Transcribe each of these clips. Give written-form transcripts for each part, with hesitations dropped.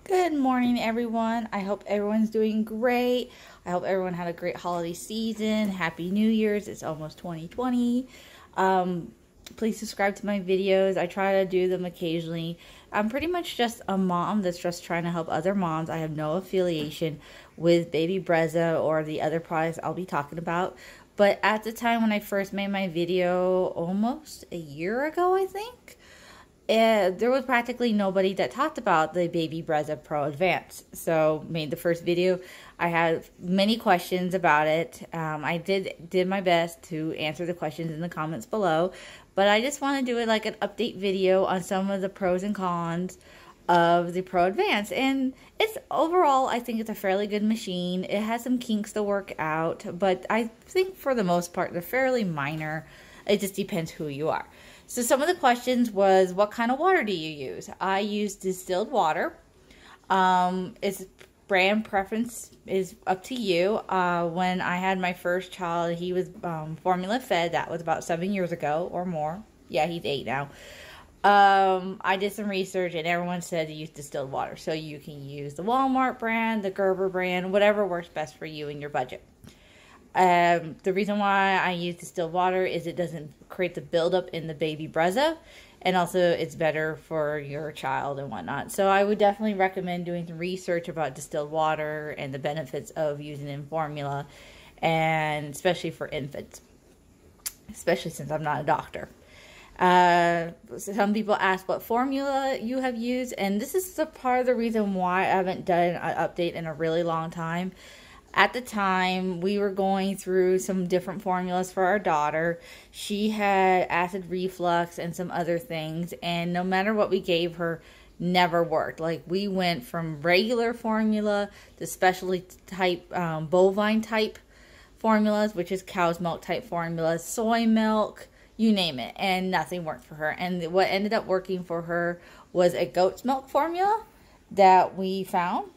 Good morning, everyone. I hope everyone's doing great. I hope everyone had a great holiday season. Happy New Year's. It's almost 2020. Please subscribe to my videos. I try to do them occasionally. I'm pretty much just a mom that's just trying to help other moms. I have no affiliation with Baby Brezza or the other products I'll be talking about. But at the time when I first made my video, almost a year ago, I think, there was practically nobody that talked about the Baby Brezza Pro Advance. So made the first video. I had many questions about it. I did my best to answer the questions in the comments below, but I just want to do it like an update video on some of the pros and cons of the Pro Advance. And it's overall, I think it's a fairly good machine. It has some kinks to work out, but I think for the most part they're fairly minor. It just depends who you are. So some of the questions was, what kind of water do you use? I use distilled water. It's brand preference is up to you. When I had my first child, he was formula fed. That was about 7 years ago or more. Yeah, he's 8 now. I did some research and everyone said to use distilled water. So you can use the Walmart brand, the Gerber brand, whatever works best for you and your budget. The reason why I use distilled water is it doesn't create the buildup in the Baby Brezza, and also it's better for your child and whatnot. So I would definitely recommend doing some research about distilled water and the benefits of using it in formula, and especially for infants, especially since I'm not a doctor. Some people ask what formula you have used, and this is the part of the reason why I haven't done an update in a really long time. At the time, we were going through some different formulas for our daughter. She had acid reflux and some other things, and no matter what we gave her, never worked. Like, we went from regular formula to specialty type, bovine type formulas, which is cow's milk type formulas, soy milk, you name it, and nothing worked for her. And what ended up working for her was a goat's milk formula that we found.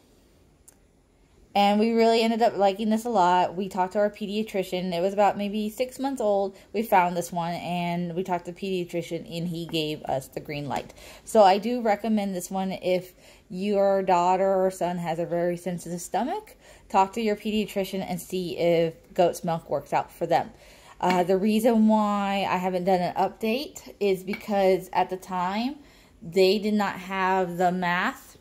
And we really ended up liking this a lot. We talked to our pediatrician. It was about maybe 6 months old. We found this one, and we talked to the pediatrician, and he gave us the green light. So I do recommend this one if your daughter or son has a very sensitive stomach. Talk to your pediatrician and see if goat's milk works out for them. The reason why I haven't done an update is because at the time, they did not have the math,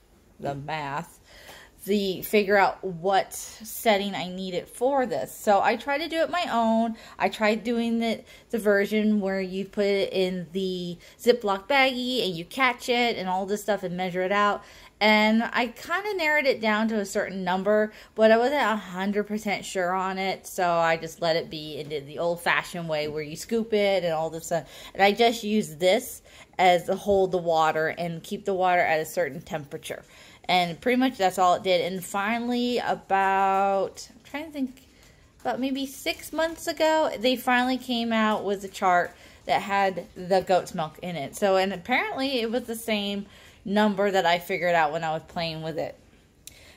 figure out what setting I needed for this. So I tried to do it my own. I tried doing the version where you put it in the Ziploc baggie and you catch it and all this stuff and measure it out. And I kind of narrowed it down to a certain number, but I wasn't 100% sure on it. So I just let it be and did the old-fashioned way where you scoop it and all this stuff. And I just used this as to hold the water and keep the water at a certain temperature. And pretty much that's all it did. And finally, about maybe 6 months ago, they finally came out with a chart that had the goat's milk in it. So, and apparently it was the same number that I figured out when I was playing with it.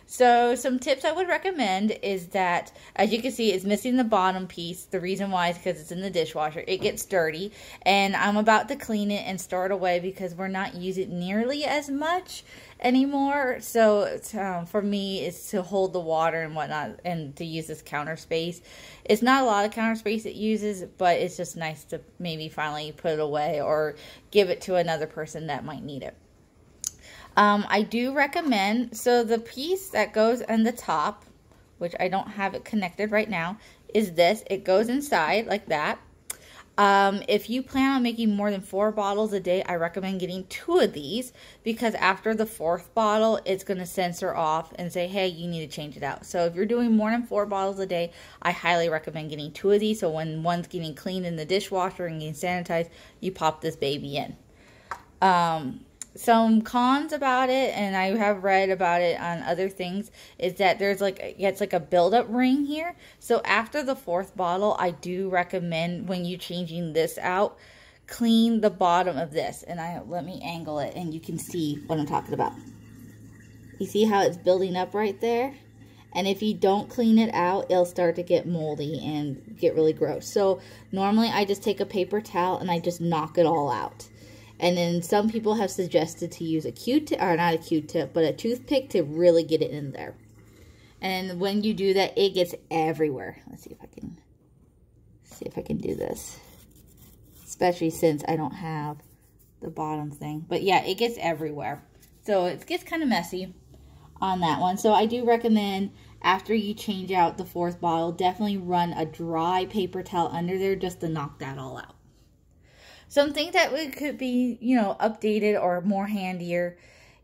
So some tips I would recommend is that, as you can see, it's missing the bottom piece. The reason why is because it's in the dishwasher. It gets dirty, and I'm about to clean it and store it away because we're not using it nearly as much anymore. So for me, it's to hold the water and whatnot and to use this counter space. It's not a lot of counter space it uses, but it's just nice to maybe finally put it away or give it to another person that might need it. I do recommend, so the piece that goes on the top, which I don't have it connected right now, is this. It goes inside like that. If you plan on making more than 4 bottles a day, I recommend getting 2 of these, because after the 4th bottle, it's going to censor off and say, hey, you need to change it out. So if you're doing more than 4 bottles a day, I highly recommend getting 2 of these. So when one's getting cleaned in the dishwasher and getting sanitized, you pop this baby in. Some cons about it, and I have read about it on other things, is that there's it's like a buildup ring here. So after the 4th bottle, I do recommend when you're changing this out, clean the bottom of this. And let me angle it and you can see what I'm talking about. You see how it's building up right there? And if you don't clean it out, it'll start to get moldy and get really gross. So normally I just take a paper towel and I just knock it all out. And then some people have suggested to use a Q-tip, or not a Q-tip, but a toothpick to really get it in there. And when you do that, it gets everywhere. Let's see if I can do this. Especially since I don't have the bottom thing. But yeah, it gets everywhere. So it gets kind of messy on that one. So I do recommend after you change out the 4th bottle, definitely run a dry paper towel under there just to knock that all out. Something that could be, you know, updated or more handier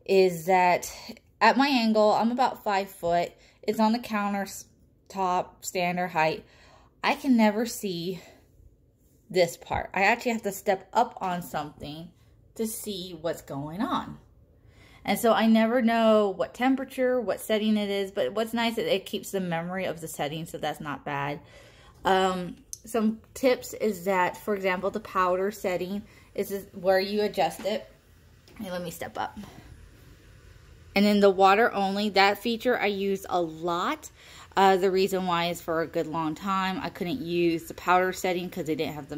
is that at my angle, I'm about 5 foot. It's on the countertop, standard height. I can never see this part. I actually have to step up on something to see what's going on. And so I never know what temperature, what setting it is, but what's nice is it keeps the memory of the setting, so that's not bad. Some tips is that, for example, the powder setting is where you adjust it. Hey, let me step up. And then the water only, that feature I use a lot. The reason why is for a good long time I couldn't use the powder setting because they didn't have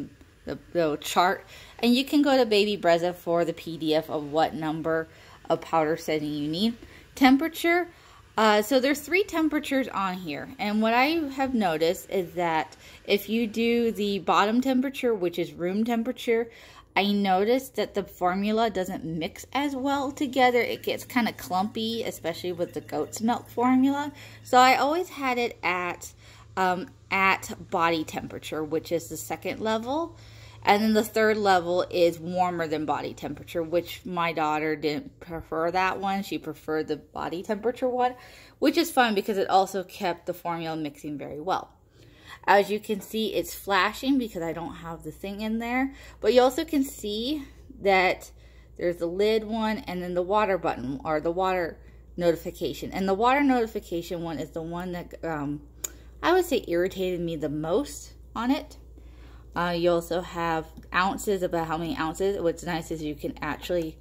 the chart. And you can go to Baby Brezza for the PDF of what number of powder setting you need. Temperature. So there's 3 temperatures on here, and what I have noticed is that if you do the bottom temperature, which is room temperature, I noticed that the formula doesn't mix as well together. It gets kind of clumpy, especially with the goat's milk formula. So I always had it at body temperature, which is the 2nd level. And then the 3rd level is warmer than body temperature, which my daughter didn't prefer that one. She preferred the body temperature one, which is fun because it also kept the formula mixing very well. As you can see, it's flashing because I don't have the thing in there. But you also can see that there's the lid one and then the water button, or the water notification. And the water notification one is the one that I would say irritated me the most on it. You also have ounces, about how many ounces. What's nice is you can actually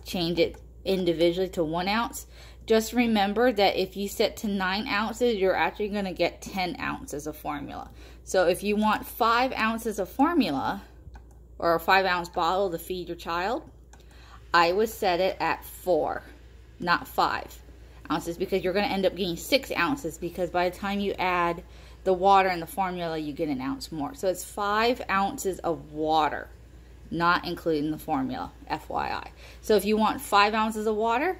change it individually to 1 ounce. Just remember that if you set to 9 ounces, you're actually going to get 10 ounces of formula. So if you want 5 ounces of formula, or a 5-ounce bottle to feed your child, I would set it at 4, not 5 ounces, because you're going to end up getting 6 ounces, because by the time you add the water and the formula, you get 1 ounce more. So it's 5 ounces of water, not including the formula, FYI. So if you want 5 ounces of water,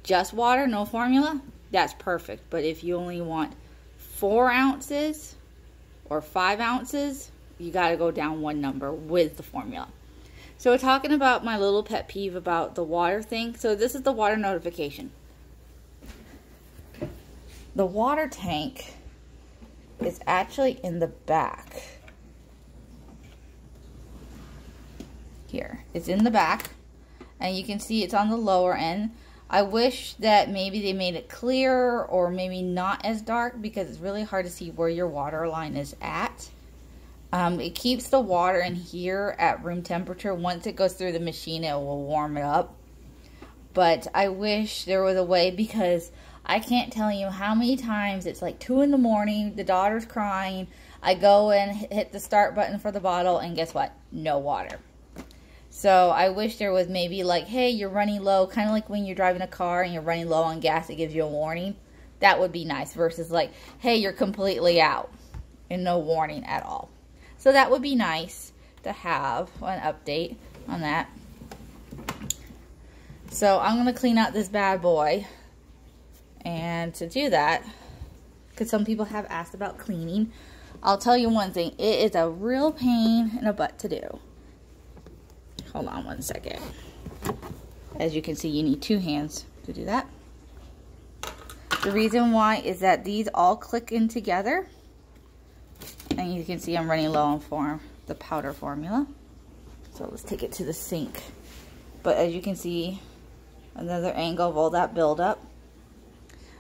just water, no formula, that's perfect. But if you only want 4 ounces or 5 ounces, you got to go down 1 number with the formula. So we're talking about my little pet peeve about the water thing. So this is the water notification. The water tank is actually in the back. Here, it's in the back, and you can see it's on the lower end. I wish that maybe they made it clearer or maybe not as dark, because it's really hard to see where your water line is at. It keeps the water in here at room temperature. Once it goes through the machine, it will warm it up. But I wish there was a way, because I can't tell you how many times it's like 2 in the morning, the daughter's crying, I go and hit the start button for the bottle, and guess what? No water. So I wish there was maybe like, hey, you're running low, kind of like when you're driving a car and you're running low on gas, it gives you a warning. That would be nice, versus like, hey, you're completely out and no warning at all. So that would be nice to have an update on that. So I'm going to clean out this bad boy. And to do that, because some people have asked about cleaning, I'll tell you one thing. It is a real pain in the butt to do. Hold on 1 second. As you can see, you need 2 hands to do that. The reason why is that these all click in together. And you can see I'm running low on the powder formula. So let's take it to the sink. But as you can see, another angle of all that buildup.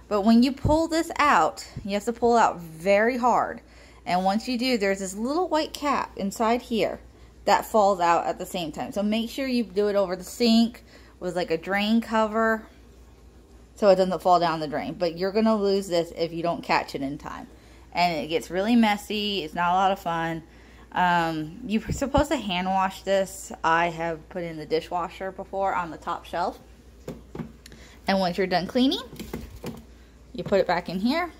But when you pull this out, you have to pull out very hard. And once you do, there's this little white cap inside here that falls out at the same time. So make sure you do it over the sink with like a drain cover so it doesn't fall down the drain. But you're going to lose this if you don't catch it in time. And it gets really messy. It's not a lot of fun. You're supposed to hand wash this. I have put in the dishwasher before on the top shelf. And once you're done cleaning, you put it back in here.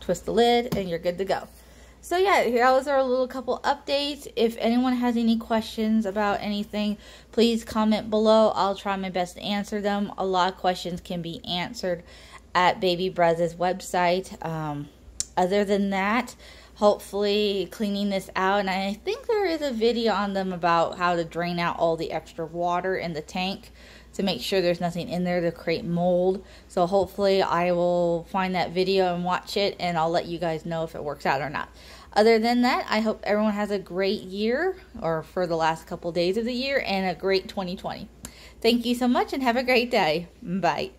Twist the lid and you're good to go. So yeah, those are a little couple updates. If anyone has any questions about anything, please comment below. I'll try my best to answer them. A lot of questions can be answered at Baby Brezza's website. Other than that, hopefully cleaning this out, and I think there is a video on them about how to drain out all the extra water in the tank to make sure there's nothing in there to create mold. So hopefully I will find that video and watch it, and I'll let you guys know if it works out or not. Other than that, I hope everyone has a great year, or for the last couple days of the year, and a great 2020. Thank you so much and have a great day. Bye.